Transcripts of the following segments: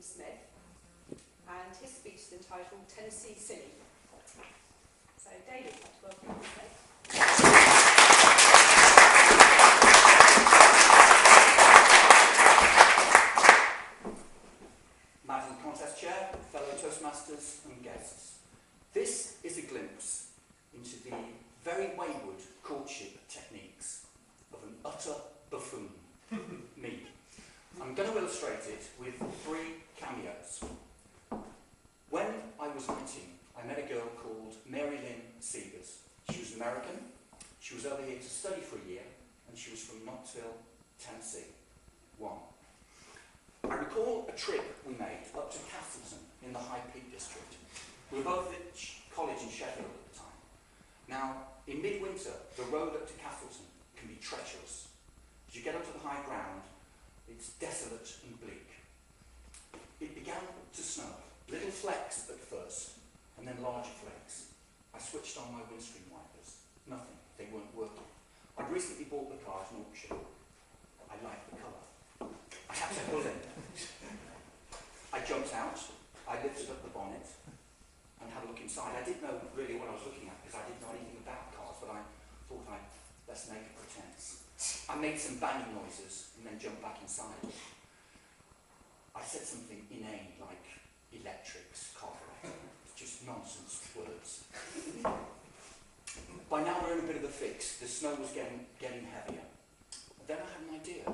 Singleton-Smith, and his speech is entitled Tennessee Singing. So, David, I'd like to welcome you today. Madam Contest Chair, fellow Toastmasters and guests, this is a glimpse into the very wayward courtship techniques of an utter buffoon, me. I'm going to illustrate it with 3 cameos. When I was 19, I met a girl called Mary Lynn Seegers. She was American, she was over here to study for a year, and she was from Knoxville, Tennessee. 1. I recall a trip we made up to Castleton in the High Peak District. We were both at college in Sheffield at the time. Now, in midwinter, the road up to Castleton can be treacherous. As you get up to the high ground, it's desolate and bleak. It began to snow, little flecks at first, and then larger flakes. I switched on my windscreen wipers. Nothing, they weren't working. I'd recently bought the car at an auction. I liked the colour. I had to pull in. I jumped out, I lifted up the bonnet and had a look inside. I didn't know really what I was looking at because I didn't know anything about cars, but I thought I'd best make a pretense. I made some banging noises and then jumped back inside. I said something inane like electrics, carburetor, just nonsense words. By now we're in a bit of a fix. The snow was getting heavier. Then I had an idea.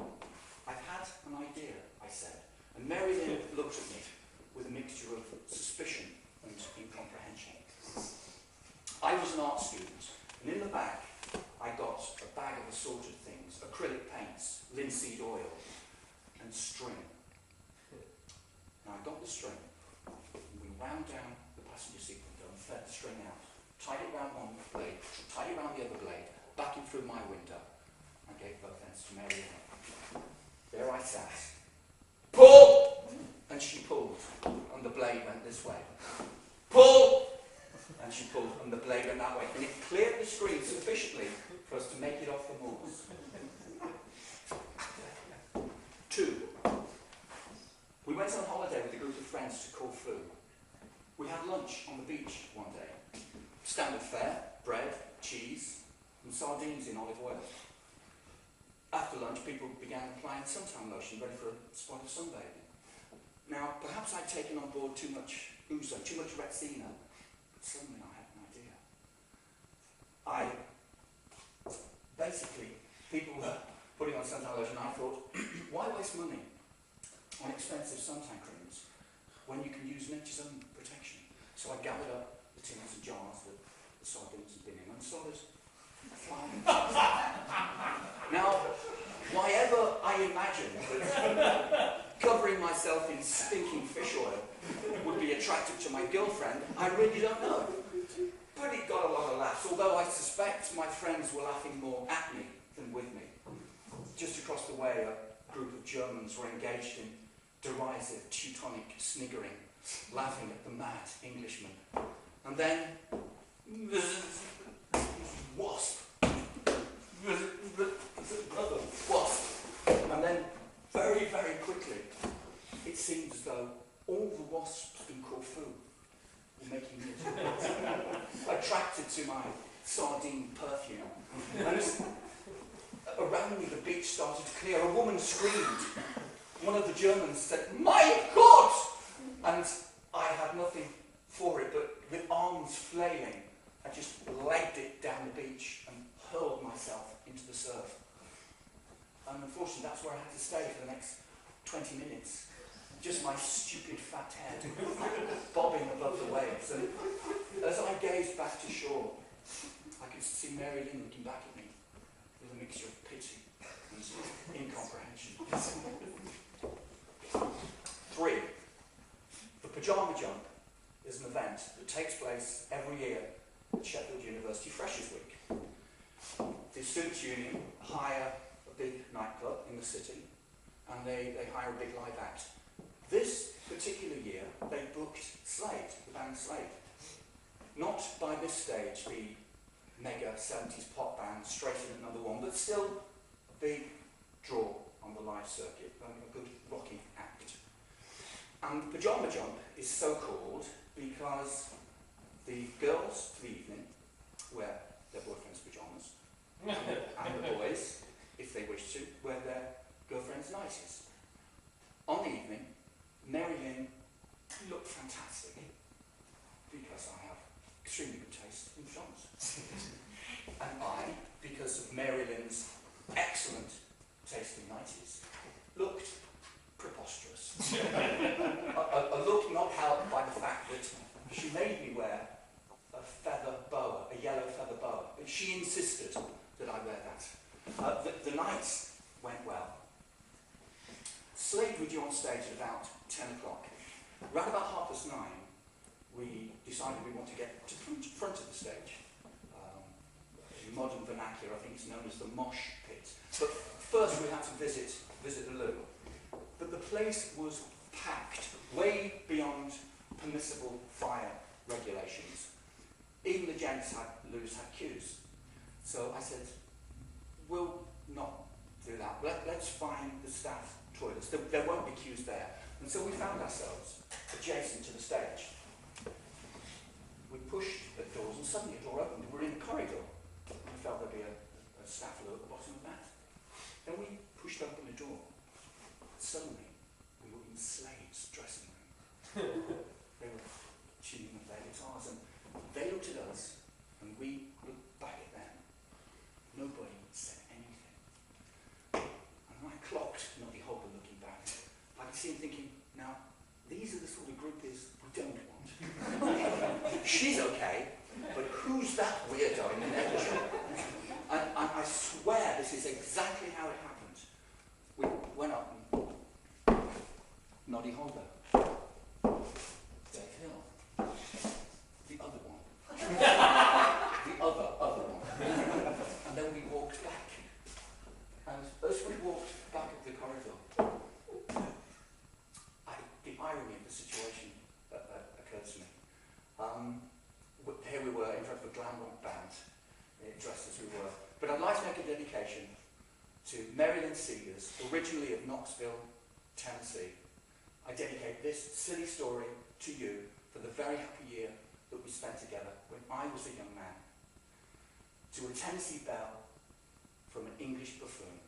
I've had an idea, I said. And Mary Lynn looked at me with a mixture of suspicion and incomprehension. I was an art student, and in the bag I got a bag of assorted things: acrylic paints, linseed oil, and string. Now I got the string, and we wound down the passenger seat window and fed the string out, tied it round one blade, tied it round the other blade, back in through my window. I gave both ends to Mary Lynn. There I sat. Pull! And she pulled, and the blade went this way. Pull! And she pulled, and the blade went that way. And it cleared the screen sufficiently for us to make it off the moors. 2. We went on holiday with a group of friends to Corfu. We had lunch on the beach one day. Standard fare, bread, cheese, and sardines in olive oil. After lunch, people began applying suntan lotion, ready for a spot of sunbathing. Now, perhaps I'd taken on board too much ouzo, too much Retsina, but suddenly I had an idea. Basically, people were putting on suntan lotion, and I thought, why waste money on expensive suntan creams when you can use nature's own protection? So I gathered up the tins and jars that the sardines had been in and started flying. Now, why ever I imagined that covering myself in stinking fish oil would be attractive to my girlfriend, I really don't know. But it got a lot of laughs, although I suspect my friends were laughing more at me than with me. Just across the way, a group of Germans were engaged in derisive Teutonic sniggering, laughing at the mad Englishman. And then, wasp. Wasp. And then, very, very quickly, it seemed as though all the wasps in Corfu were making me attracted to my sardine perfume. And as around me the beach started to clear, a woman screamed. One of the Germans said, "My God!" And I had nothing for it, but with arms flailing, I just legged it down the beach and hurled myself into the surf. And unfortunately, that's where I had to stay for the next 20 minutes. Just my stupid fat head bobbing above the waves. And as I gazed back to shore, I could see Mary Lynn looking back at me with a mixture of pity and incomprehension. 3. The Pyjama Jump is an event that takes place every year at Sheffield University Freshers' Week. The students' union hire a big nightclub in the city, and they hire a big live act. This particular year, they booked Slade, the band Slade. Not by this stage the mega 70s pop band straight in at #1, but still a big draw on the live circuit, a good rocking act. And Pyjama Jump is so called because the girls for the evening wear their boyfriend's pyjamas, and the boys, if they wish to, wear their girlfriend's nighties. On the evening, Mary Lynn looked fantastic because I have extremely good taste in pyjamas. And I, because of Mary Lynn's excellent taste in nighties, looked preposterous. a look not helped by the fact that she made me wear a feather boa, a yellow feather boa. But she insisted that I wear that. The nights went well. Slade were due on stage at about 10 o'clock. Round about 9:30, we decided we want to get to the front of the stage. In modern vernacular, I think it's known as the mosh pit. But first we had to visit the loo. But the place was packed, way beyond permissible fire regulations. Even the gents' loos had queues. So I said, we'll not do that. Let's find the staff toilets. There won't be queues there. And so we found ourselves adjacent to the stage. We pushed the doors and suddenly a door opened. We were in the corridor. We felt there'd be a staff loo at the bottom of that. Then we pushed open the door. Suddenly, we were in Slade's dressing room. They were tuning up their guitars, and they looked at us, and we looked back at them. Nobody said anything. And I clocked Noddy Hobber looking back. I could see him thinking, now, these are the sort of groupies we don't want. She's okay, but who's that weirdo in the next job? And I swear this is exactly how it happened. We went up and Noddy Holder, Dave Hill, the other one, the other one. And then we walked back. And as we walked back up the corridor, the irony of the situation occurred to me. Here we were in front of a glam rock band, dressed as we were. But I'd like to make a dedication to Mary Lynn Seegers, originally of Knoxville, Tennessee. I dedicate this silly story to you for the very happy year that we spent together when I was a young man. To a Tennessee belle from an English buffoon.